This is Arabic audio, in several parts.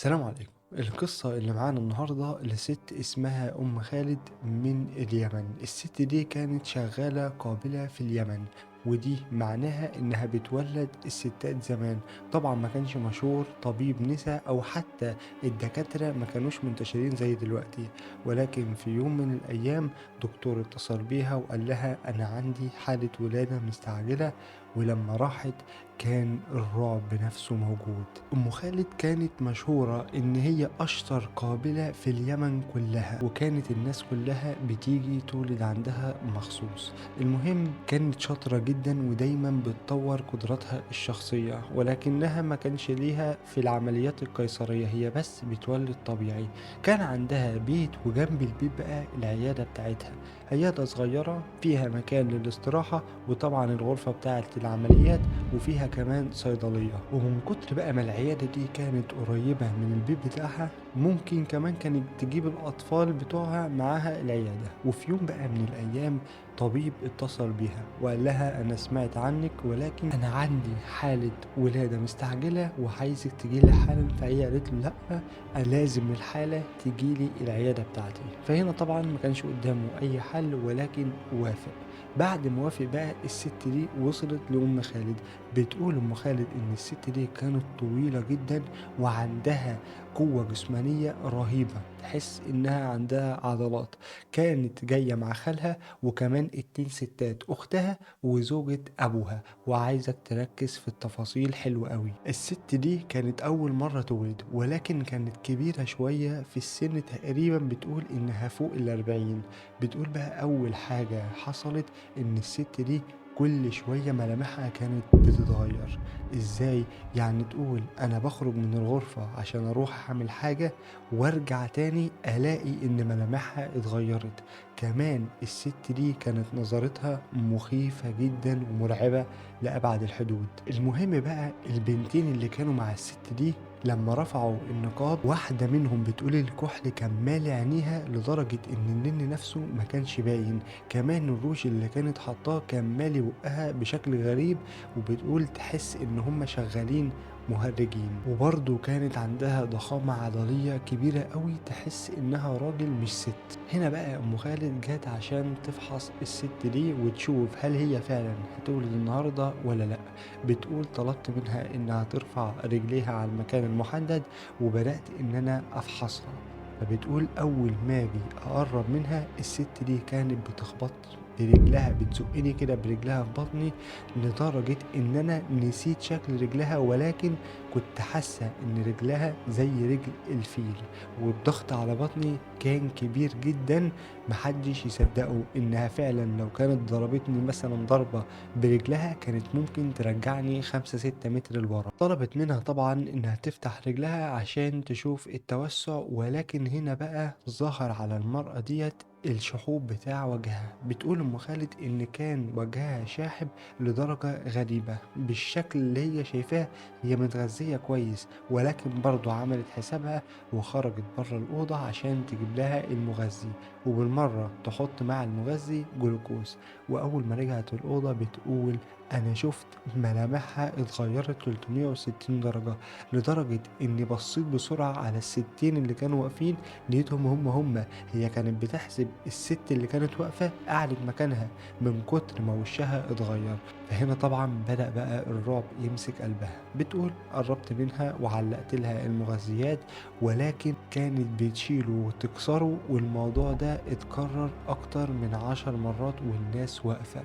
السلام عليكم. القصة اللي معانا النهاردة لست اسمها أم خالد من اليمن. الست دي كانت شغالة قابلة في اليمن، ودي معناها إنها بتولد الستات زمان. طبعا ما كانش مشهور طبيب نساء أو حتى الدكاترة ما كانوش منتشرين زي دلوقتي، ولكن في يوم من الأيام دكتور اتصل بيها وقال لها أنا عندي حالة ولادة مستعجلة. ولما راحت كان الرعب نفسه موجود. أم خالد كانت مشهورة إن هي أشطر قابلة في اليمن كلها، وكانت الناس كلها بتيجي تولد عندها مخصوص. المهم كانت شاطرة جدا ودايما بتطور قدراتها الشخصية، ولكنها ما كانش ليها في العمليات القيصرية، هي بس بتولد طبيعي. كان عندها بيت، وجنب البيت بقى العيادة بتاعتها، عيادة صغيرة فيها مكان للاستراحة، وطبعا الغرفة بتاعة العمليات، وفيها كمان صيدلية. ومن كتر بقى ما العيادة دي كانت قريبة من البيت بتاعها، ممكن كمان كانت تجيب الأطفال بتوعها معاها العيادة. وفي يوم بقى من الأيام طبيب اتصل بيها وقال لها أنا سمعت عنك، ولكن أنا عندي حالة ولادة مستعجلة وعايزك تجيلي حالا. فهي قالت له لأ، أنا لازم الحالة تجيلي العيادة بتاعتي. فهنا طبعا ما كانش قدامه أي حل، ولكن وافق. بعد ما وافق بقى الست دي وصلت لأم خالد. بتقول أم خالد إن الست دي كانت طويلة جدا وعندها قوة جسمانية رهيبة، تحس إنها عندها عضلات. كانت جاية مع خالها وكمان 2 ستات، أختها وزوجة أبوها. وعايزك تركز في التفاصيل حلوة قوي. الست دي كانت أول مرة تولد، ولكن كانت كبيرة شوية في السن، تقريبا بتقول إنها فوق ال40. بتقول بقى أول حاجة حصلت إن الست دي كل شوية ملامحها كانت بتتغير. ازاي؟ يعني تقول انا بخرج من الغرفة عشان اروح اعمل حاجة، وارجع تاني الاقي ان ملامحها اتغيرت. كمان الست دي كانت نظرتها مخيفة جدا ومرعبة لأبعد الحدود. المهم بقى البنتين اللي كانوا مع الست دي لما رفعوا النقاب، واحدة منهم بتقول الكحل كان مالي عينيها لدرجة ان النن نفسه ما كانش باين. كمان الروج اللي كانت حاطاه كان مالي بقها بشكل غريب، وبتقول تحس ان هم شغالين مهرجين. وبرضه كانت عندها ضخامة عضلية كبيرة قوي، تحس انها راجل مش ست. هنا بقى ام خالد جات عشان تفحص الست دي وتشوف هل هي فعلا هتولد النهاردة ولا لا. بتقول طلبت منها انها ترفع رجليها على المكان المحدد، وبدأت ان انا افحصها. فبتقول اول ما اجي اقرب منها الست دي كانت بتخبط برجلها، بتزقني كده برجلها في بطني، لدرجة ان انا نسيت شكل رجلها، ولكن كنت حاسة ان رجلها زي رجل الفيل. والضغط على بطني كان كبير جدا، محدش يصدقه انها فعلا لو كانت ضربتني مثلا ضربة برجلها كانت ممكن ترجعني 5 6 متر لورا. طلبت منها طبعا انها تفتح رجلها عشان تشوف التوسع، ولكن هنا بقى ظهر على المرأة ديت الشحوب بتاع وجهها. بتقول ام خالد ان كان وجهها شاحب لدرجة غريبة بالشكل اللي هي شايفاه. هي متغذية كويس، ولكن برضو عملت حسابها وخرجت بره الأوضة عشان تجيب لها المغذي، وبالمرة تحط مع المغذي جلوكوز. وأول ما رجعت الأوضة بتقول أنا شفت ملامحها اتغيرت 360 درجة، لدرجة إني بصيت بسرعة على الستين اللي كانوا واقفين، لقيتهم هم. هي كانت بتحسب الست اللي كانت واقفة قعدت مكانها من كتر ما وشها اتغير. فهنا طبعا بدأ بقى الرعب يمسك قلبها. بتقول قربت منها وعلقت لها المغذيات، ولكن كانت بتشيله وتكسره، والموضوع ده اتكرر أكتر من 10 مرات والناس واقفة.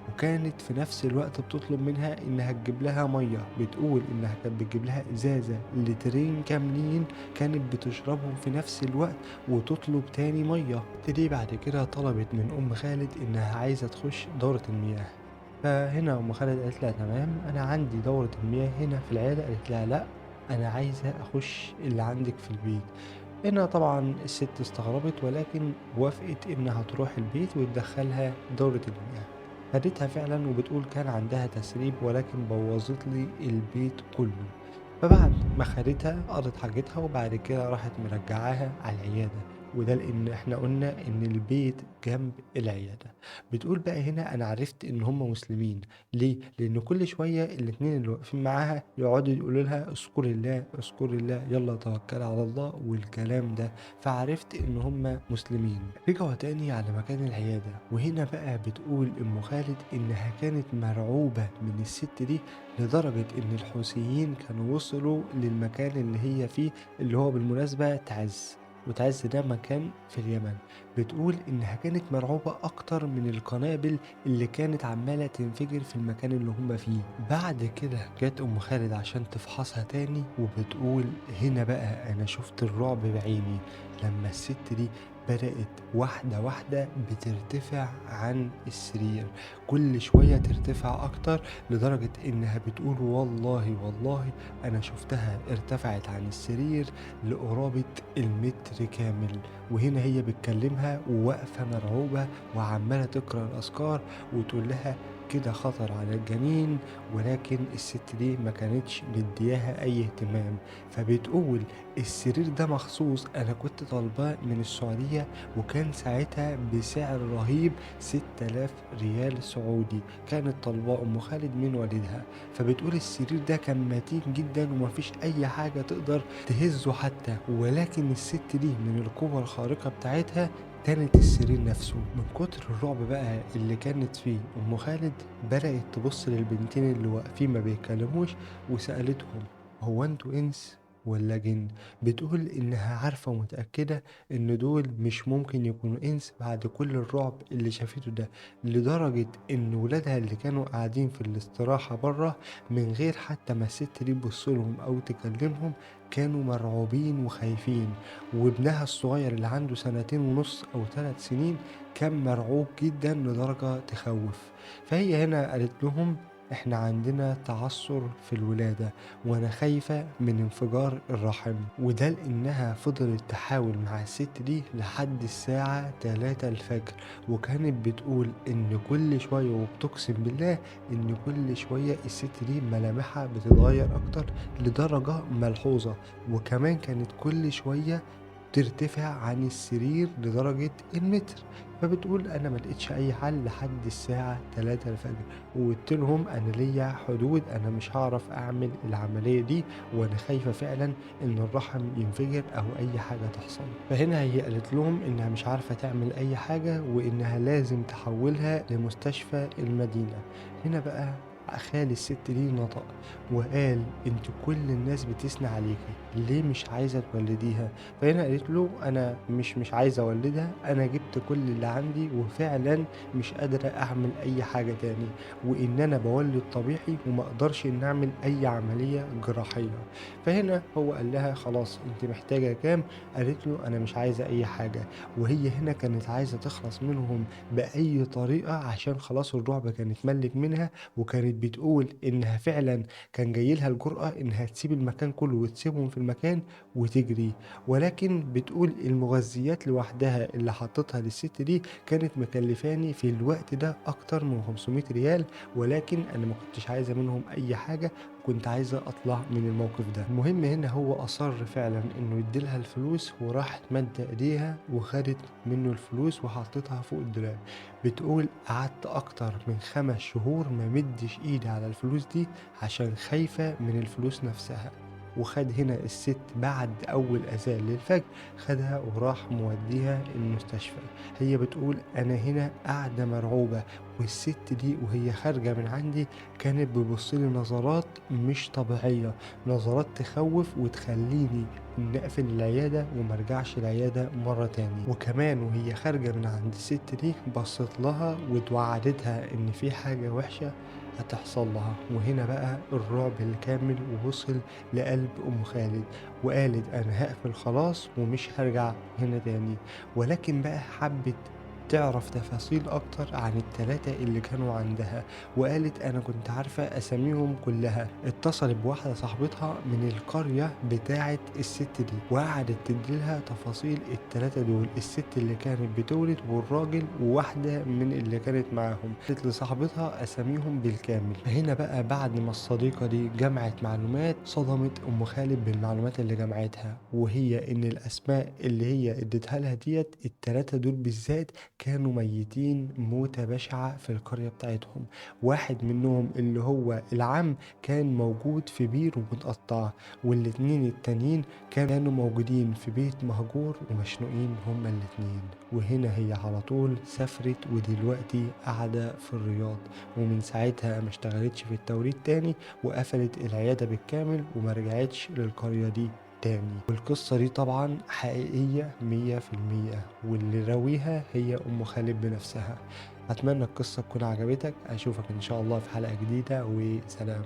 وكانت في نفس الوقت بتطلب منها انها تجيب لها ميه. بتقول انها كانت بتجيب لها ازازه لترين كاملين كانت بتشربهم في نفس الوقت، وتطلب تاني ميه. دي بعد كده طلبت من ام خالد انها عايزه تخش دوره المياه. فهنا ام خالد قالت لها تمام، انا عندي دوره المياه هنا في العياده. قالت لها لا، انا عايزه اخش اللي عندك في البيت. هنا طبعا الست استغربت، ولكن وافقت انها تروح البيت وتدخلها دورة المياه. خدتها فعلا، وبتقول كان عندها تسريب ولكن بوظت لي البيت كله. فبعد ما خدتها قضت حاجتها، وبعد كده راحت مرجعاها على العيادة. وده لان احنا قلنا ان البيت جنب العيادة. بتقول بقى هنا انا عرفت ان هم مسلمين. ليه؟ لان كل شوية الاتنين اللي واقفين معاها يقعدوا يقولوا لها اذكر الله اذكر الله، يلا توكل على الله والكلام ده. فعرفت ان هم مسلمين. رجعوا تاني على مكان العيادة، وهنا بقى بتقول ام خالد انها كانت مرعوبة من الست دي لدرجة ان الحوثيين كانوا وصلوا للمكان اللي هي فيه، اللي هو بالمناسبة تعز. وتعز ده مكان في اليمن. بتقول انها كانت مرعوبة اكتر من القنابل اللي كانت عمالة تنفجر في المكان اللي هم فيه. بعد كده جت ام خالد عشان تفحصها تاني، وبتقول هنا بقى انا شفت الرعب بعيني لما الست دي بدأت واحدة واحدة بترتفع عن السرير، كل شوية ترتفع أكتر، لدرجة إنها بتقول والله والله أنا شفتها ارتفعت عن السرير لقرابة المتر كامل. وهنا هي بتكلمها وواقفة مرعوبة وعمالة تقرأ الأذكار وتقول لها كده خطر على الجنين، ولكن الست دي ما كانتش مدياها أي اهتمام. فبتقول السرير ده مخصوص أنا كنت طالباه من السعودية، وكان ساعتها بسعر رهيب 6000 ريال سعودي، كانت طالباه أم خالد من والدها. فبتقول السرير ده كان متين جدا ومفيش أي حاجة تقدر تهزه حتى، ولكن الست دي من القوة الخارقة بتاعتها كانت السرير نفسه. من كتر الرعب بقى اللي كانت فيه أم خالد بدأت تبص للبنتين اللي واقفين ما بيتكلموش وسألتهم هو انتوا انس ولا جن؟ بتقول انها عارفة ومتأكدة ان دول مش ممكن يكونوا انس بعد كل الرعب اللي شافته ده، لدرجة ان ولادها اللي كانوا قاعدين في الاستراحة بره من غير حتى ما الست دي تبصلهم او تكلمهم كانوا مرعوبين وخايفين. وابنها الصغير اللي عنده 2.5 أو 3 سنين كان مرعوب جدا لدرجة تخوف. فهي هنا قالت لهم احنا عندنا تعثر في الولادة وانا خايفة من انفجار الرحم، وده لانها فضلت تحاول مع الست دي لحد الساعة 3 الفجر. وكانت بتقول ان كل شوية وبتقسم بالله ان كل شوية الست دي ملامحها بتتغير اكتر لدرجة ملحوظة، وكمان كانت كل شوية ترتفع عن السرير لدرجة المتر. فبتقول أنا ما لقيتش أي حل لحد الساعة 3 الفجر، وقلت لهم أنا ليا حدود، أنا مش هعرف أعمل العملية دي، وأنا خايفة فعلا إن الرحم ينفجر أو أي حاجة تحصل. فهنا هي قالت لهم إنها مش عارفة تعمل أي حاجة وإنها لازم تحولها لمستشفى المدينة. هنا بقى خال الست دي نطق وقال انت كل الناس بتثني عليكي، ليه مش عايزة تولديها؟ فهنا قالت له انا مش عايزة اولدها، انا جبت كل اللي عندي وفعلا مش قادرة اعمل اي حاجة تاني، وان انا بولد طبيعي وما اقدرش ان اعمل اي عملية جراحية. فهنا هو قال لها خلاص انت محتاجة كام؟ قالت له انا مش عايزة اي حاجة. وهي هنا كانت عايزة تخلص منهم بأي طريقة عشان خلاص الرعب كانت ملت منها، وكانت بتقول انها فعلا كان جايلها الجرأة انها تسيب المكان كله وتسيبهم في المكان وتجري. ولكن بتقول المغذيات لوحدها اللي حطتها للست دي كانت مكلفاني في الوقت ده اكتر من 500 ريال، ولكن انا ما كنتش عايزة منهم اي حاجة، كنت عايزة اطلع من الموقف ده. المهم هنا هو اصر فعلا انه يديلها الفلوس، وراحت مد ايديها وخدت منه الفلوس وحطتها فوق الدولاب. بتقول قعدت اكتر من 5 شهور ما مدش ايدي على الفلوس دي عشان خايفة من الفلوس نفسها. وخد هنا الست بعد أول أذان للفجر خدها وراح موديها المستشفى. هي بتقول أنا هنا قاعدة مرعوبة، والست دي وهي خارجة من عندي كانت بتبصلي نظرات مش طبيعية، نظرات تخوف وتخليني إن أقفل العيادة ومرجعش العيادة مرة تاني. وكمان وهي خارجة من عند الست دي بصت لها وتوعدتها إن في حاجة وحشة هتحصل لها. وهنا بقى الرعب الكامل ووصل لقلب أم خالد، وقالت أنا هقفل خلاص ومش هرجع هنا تاني. ولكن بقى حبت تعرف تفاصيل أكتر عن ال3 اللي كانوا عندها، وقالت أنا كنت عارفة أساميهم كلها. اتصلت بواحدة صاحبتها من القرية بتاعة الست دي وقعدت تديلها تفاصيل ال3 دول، الست اللي كانت بتولد والراجل وواحدة من اللي كانت معاهم. قالت لصاحبتها أساميهم بالكامل. هنا بقى بعد ما الصديقة دي جمعت معلومات، صدمت أم خالد بالمعلومات اللي جمعتها، وهي إن الأسماء اللي هي اديتها لها ديت ال3 دول بالذات كانوا ميتين موتة بشعة في القرية بتاعتهم. واحد منهم اللي هو العم كان موجود في بير ومتقطع، والاتنين التانيين كانوا موجودين في بيت مهجور ومشنوقين هما الاتنين. وهنا هي على طول سافرت ودلوقتي قاعدة في الرياض، ومن ساعتها ما اشتغلتش في التوريد تاني، وقفلت العيادة بالكامل وما رجعتش للقرية دي تاني. والقصة دي طبعا حقيقية 100%، واللي راويها هي أم خالد بنفسها. أتمنى القصة تكون عجبتك، أشوفك إن شاء الله في حلقة جديدة، وسلام.